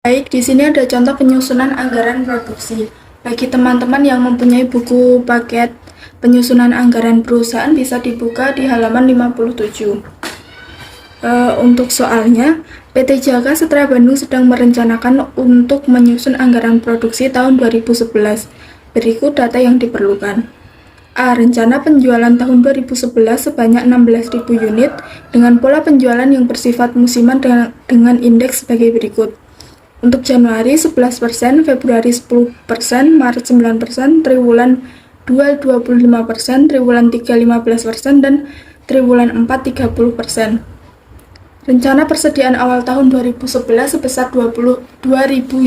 Baik, di sini ada contoh penyusunan anggaran produksi. Bagi teman-teman yang mempunyai buku paket penyusunan anggaran perusahaan bisa dibuka di halaman 57. Untuk soalnya, PT Jaka Setra Bandung sedang merencanakan untuk menyusun anggaran produksi tahun 2011. Berikut data yang diperlukan. A. Rencana penjualan tahun 2011 sebanyak 16.000 unit dengan pola penjualan yang bersifat musiman dengan indeks sebagai berikut. Untuk Januari 11%, Februari 10%, Maret 9%, triwulan 2 25%, triwulan 3 15%, dan triwulan 4 30%. Rencana persediaan awal tahun 2011 sebesar 22.000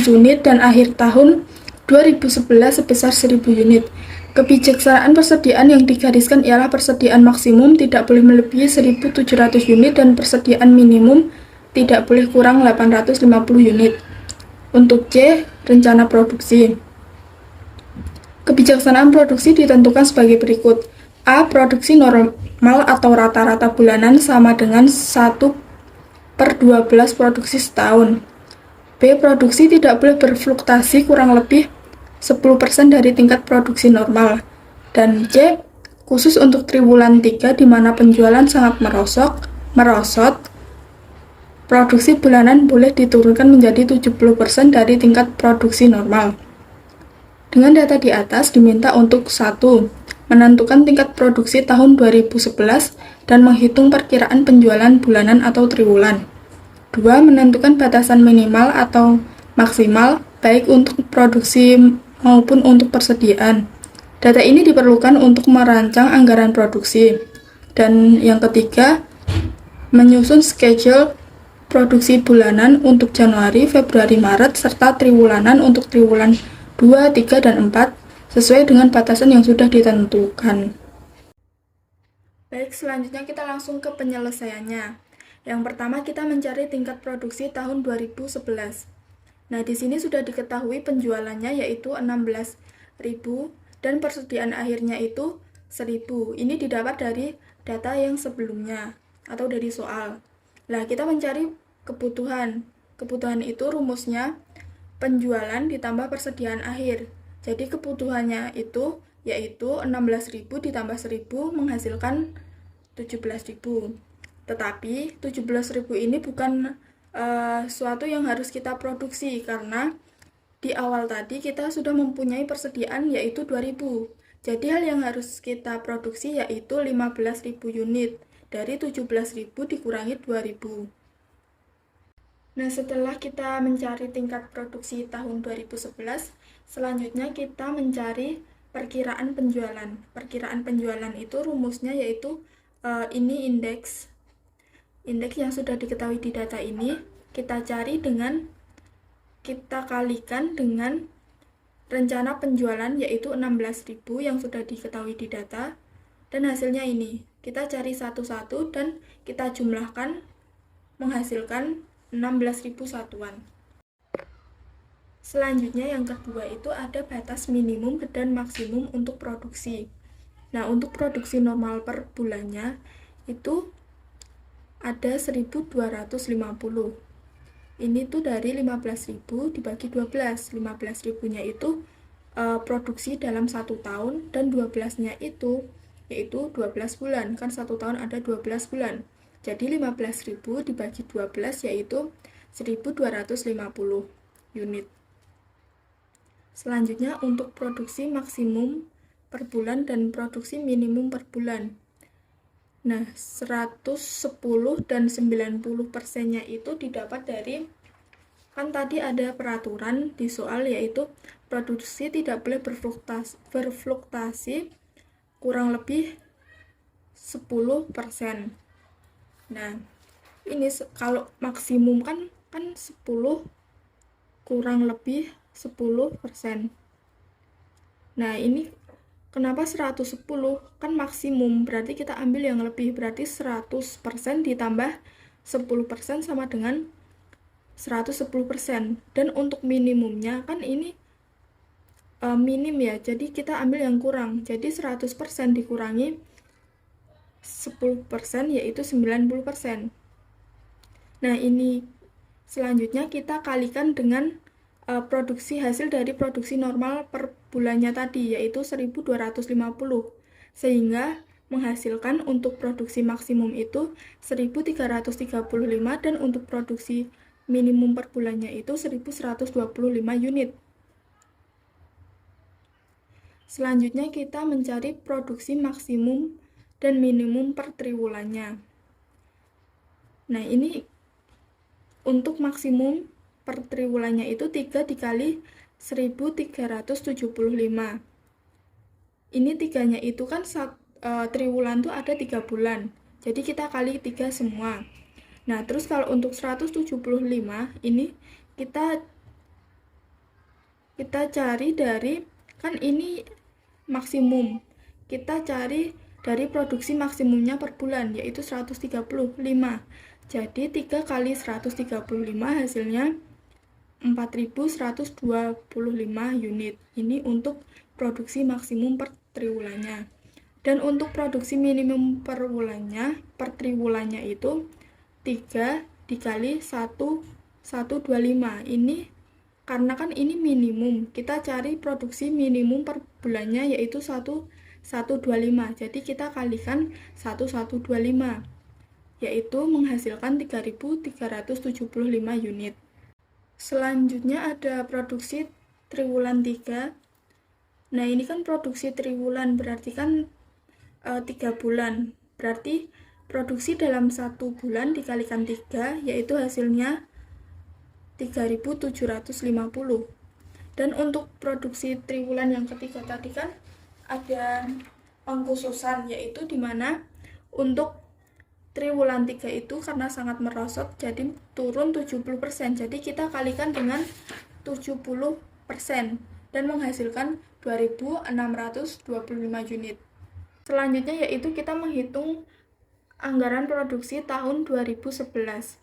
unit dan akhir tahun 2011 sebesar 1.000 unit. Kebijaksanaan persediaan yang digariskan ialah persediaan maksimum tidak boleh melebihi 1.700 unit dan persediaan minimum tidak boleh kurang 850 unit. Untuk C, rencana produksi. Kebijaksanaan produksi ditentukan sebagai berikut. A. Produksi normal atau rata-rata bulanan sama dengan 1/12 produksi setahun. B. Produksi tidak boleh berfluktuasi kurang lebih 10% dari tingkat produksi normal. Dan C. Khusus untuk triwulan 3 di mana penjualan sangat merosot, produksi bulanan boleh diturunkan menjadi 70% dari tingkat produksi normal. Dengan data di atas diminta untuk 1. Menentukan tingkat produksi tahun 2011 dan menghitung perkiraan penjualan bulanan atau triwulan. 2. Menentukan batasan minimal atau maksimal baik untuk produksi maupun untuk persediaan. Data ini diperlukan untuk merancang anggaran produksi. Dan yang ketiga, menyusun schedule produksi bulanan untuk Januari, Februari, Maret, serta triwulanan untuk triwulan 2, 3, dan 4 sesuai dengan batasan yang sudah ditentukan. Baik, selanjutnya kita langsung ke penyelesaiannya. Yang pertama kita mencari tingkat produksi tahun 2011. Nah, di sini sudah diketahui penjualannya yaitu 16.000 dan persediaan akhirnya itu 1.000. Ini didapat dari data yang sebelumnya atau dari soal. Nah, kita mencari kebutuhan. Kebutuhan itu rumusnya penjualan ditambah persediaan akhir. Jadi kebutuhannya itu yaitu 16.000 ditambah 1.000 menghasilkan 17.000. Tetapi 17.000 ini bukan suatu yang harus kita produksi karena di awal tadi kita sudah mempunyai persediaan yaitu 2.000. Jadi hal yang harus kita produksi yaitu 15.000 unit. Dari 17.000 dikurangi 2.000. Nah, setelah kita mencari tingkat produksi tahun 2011, selanjutnya kita mencari perkiraan penjualan. Perkiraan penjualan itu rumusnya yaitu ini indeks yang sudah diketahui di data ini, kita kalikan dengan rencana penjualan yaitu 16.000 yang sudah diketahui di data, dan hasilnya ini. Kita cari satu-satu dan kita jumlahkan menghasilkan 16.000 satuan. Selanjutnya yang kedua itu ada batas minimum dan maksimum untuk produksi. Nah, untuk produksi normal per bulannya itu ada 1.250. Ini tuh dari 15.000 dibagi 12. 15.000-nya itu produksi dalam 1 tahun dan 12-nya itu yaitu 12 bulan. Kan 1 tahun ada 12 bulan. Jadi 15.000 dibagi 12 yaitu 1.250 unit. Selanjutnya untuk produksi maksimum per bulan dan produksi minimum per bulan. Nah, 110 dan 90%-nya itu didapat dari, kan tadi ada peraturan di soal yaitu produksi tidak boleh berfluktuasi kurang lebih 10%. Nah, ini kalau maksimum kan 10 kurang lebih 10%. Nah, ini kenapa 110? Kan maksimum, berarti kita ambil yang lebih, berarti 100% ditambah 10% sama dengan 110%. Dan untuk minimumnya, kan ini minim ya, jadi kita ambil yang kurang. Jadi 100% dikurangi 10% yaitu 90%. Nah, ini Selanjutnya kita kalikan dengan produksi hasil dari produksi normal per bulannya tadi, yaitu 1250. Sehingga menghasilkan untuk produksi maksimum itu 1335 dan untuk produksi minimum per bulannya itu 1125 unit. Selanjutnya kita mencari produksi maksimum dan minimum per triwulannya. Nah, ini untuk maksimum per triwulannya itu 3 dikali 1375. Ini tiganya itu kan triwulan tuh ada 3 bulan. Jadi kita kali 3 semua. Nah, terus kalau untuk 175 ini kita cari dari, kan ini maksimum. Kita cari dari produksi maksimumnya per bulan, yaitu 135. Jadi 3 kali 135 hasilnya 4125 unit. Ini untuk produksi maksimum per triwulannya. Dan untuk produksi minimum per triwulannya itu 3 dikali 125. Ini karena kan ini minimum, kita cari produksi minimum per bulannya yaitu 1125. Jadi kita kalikan 1125, yaitu menghasilkan 3375 unit. Selanjutnya ada produksi triwulan 3. Nah, ini kan produksi triwulan, berarti kan 3 bulan. Berarti produksi dalam 1 bulan dikalikan 3, yaitu hasilnya 3750. Dan untuk produksi triwulan yang ketiga tadi kan ada pengkhususan, yaitu dimana untuk triwulan 3 itu karena sangat merosot jadi turun 70%. Jadi kita kalikan dengan 70% dan menghasilkan 2625 unit. Selanjutnya yaitu kita menghitung anggaran produksi tahun 2011.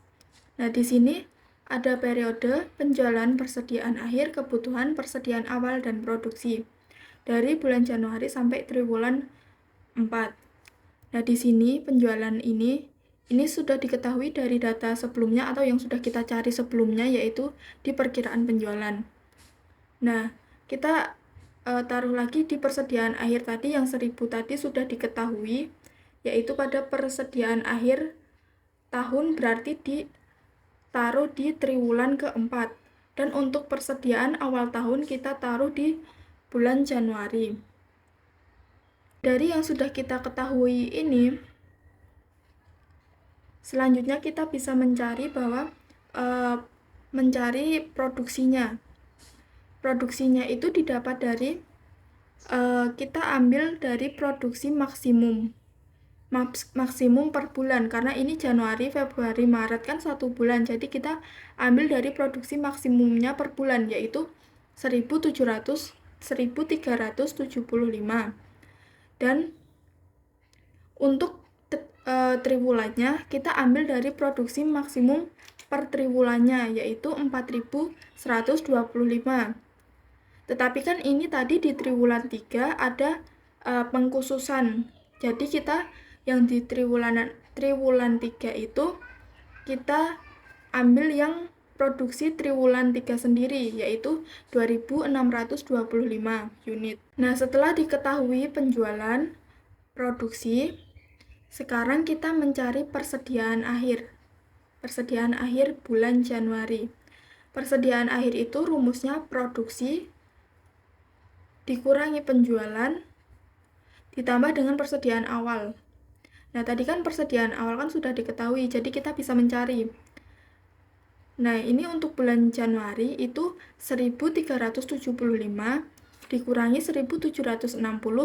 Nah, di sini ada periode penjualan, persediaan akhir, kebutuhan, persediaan awal, dan produksi dari bulan Januari sampai triwulan 4. Nah, di sini penjualan ini sudah diketahui dari data sebelumnya atau yang sudah kita cari sebelumnya, yaitu di perkiraan penjualan. Nah, kita taruh lagi di persediaan akhir tadi, yang 1000 tadi sudah diketahui, yaitu pada persediaan akhir tahun berarti ditaruh di triwulan keempat. Dan untuk persediaan awal tahun kita taruh di bulan Januari. Dari yang sudah kita ketahui ini, selanjutnya kita bisa mencari mencari produksinya. Produksinya itu didapat dari kita ambil dari produksi maksimum per bulan, karena ini Januari, Februari, Maret kan 1 bulan, jadi kita ambil dari produksi maksimumnya per bulan, yaitu 1375. Dan untuk triwulannya kita ambil dari produksi maksimum per triwulannya, yaitu 4125. Tetapi kan ini tadi di triwulan 3 ada pengkhususan, jadi kita yang di triwulan 3 itu kita ambil yang produksi triwulan 3 sendiri, yaitu 2625 unit. Nah, setelah diketahui penjualan, produksi, sekarang kita mencari persediaan akhir. Persediaan akhir bulan Januari. Persediaan akhir itu rumusnya produksi dikurangi penjualan ditambah dengan persediaan awal. Nah, tadi kan persediaan awal kan sudah diketahui, jadi kita bisa mencari. Nah, ini untuk bulan Januari itu 1375 dikurangi 1760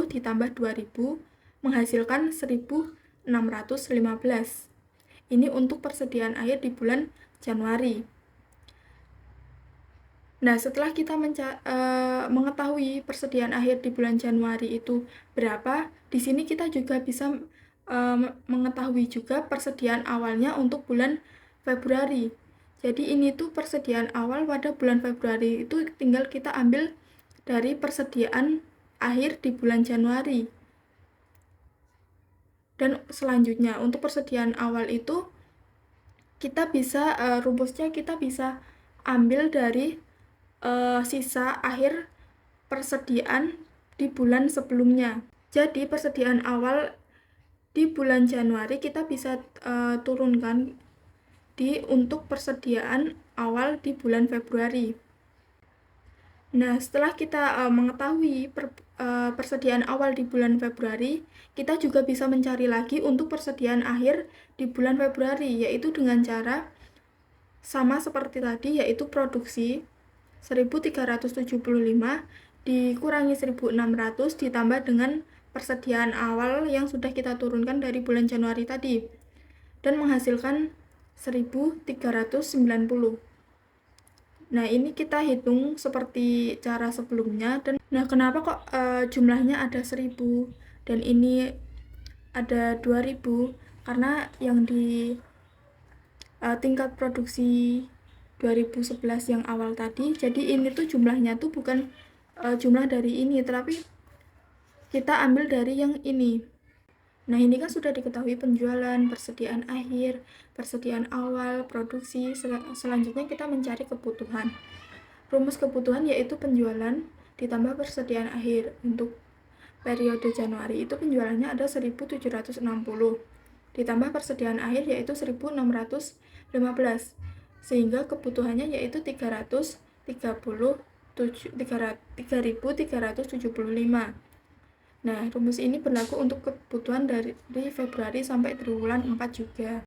ditambah 2000 menghasilkan 1615. Ini untuk persediaan akhir di bulan Januari. Nah, setelah kita mengetahui persediaan akhir di bulan Januari itu berapa, di sini kita juga bisa mengetahui juga persediaan awalnya untuk bulan Februari. Jadi ini tuh persediaan awal pada bulan Februari itu tinggal kita ambil dari persediaan akhir di bulan Januari. Dan selanjutnya untuk persediaan awal itu kita bisa rumusnya kita bisa ambil dari sisa akhir persediaan di bulan sebelumnya. Jadi persediaan awal di bulan Januari kita bisa turunkan untuk persediaan awal di bulan Februari. Nah, setelah kita mengetahui persediaan awal di bulan Februari, kita juga bisa mencari lagi untuk persediaan akhir di bulan Februari, yaitu dengan cara sama seperti tadi, yaitu produksi 1375 dikurangi 1600 ditambah dengan persediaan awal yang sudah kita turunkan dari bulan Januari tadi, dan menghasilkan 1390. Nah, ini kita hitung seperti cara sebelumnya. Dan nah, kenapa kok jumlahnya ada 1000 dan ini ada 2000? Karena yang di tingkat produksi 2011 yang awal tadi, jadi ini tuh jumlahnya tuh bukan jumlah dari ini, tapi kita ambil dari yang ini. Nah, ini kan sudah diketahui penjualan, persediaan akhir, persediaan awal, produksi. Selanjutnya kita mencari kebutuhan. Rumus kebutuhan yaitu penjualan ditambah persediaan akhir. Untuk periode Januari itu penjualannya ada 1760 ditambah persediaan akhir yaitu 1615, sehingga kebutuhannya yaitu 3375. Nah, rumus ini berlaku untuk kebutuhan dari Februari sampai triwulan 4 juga.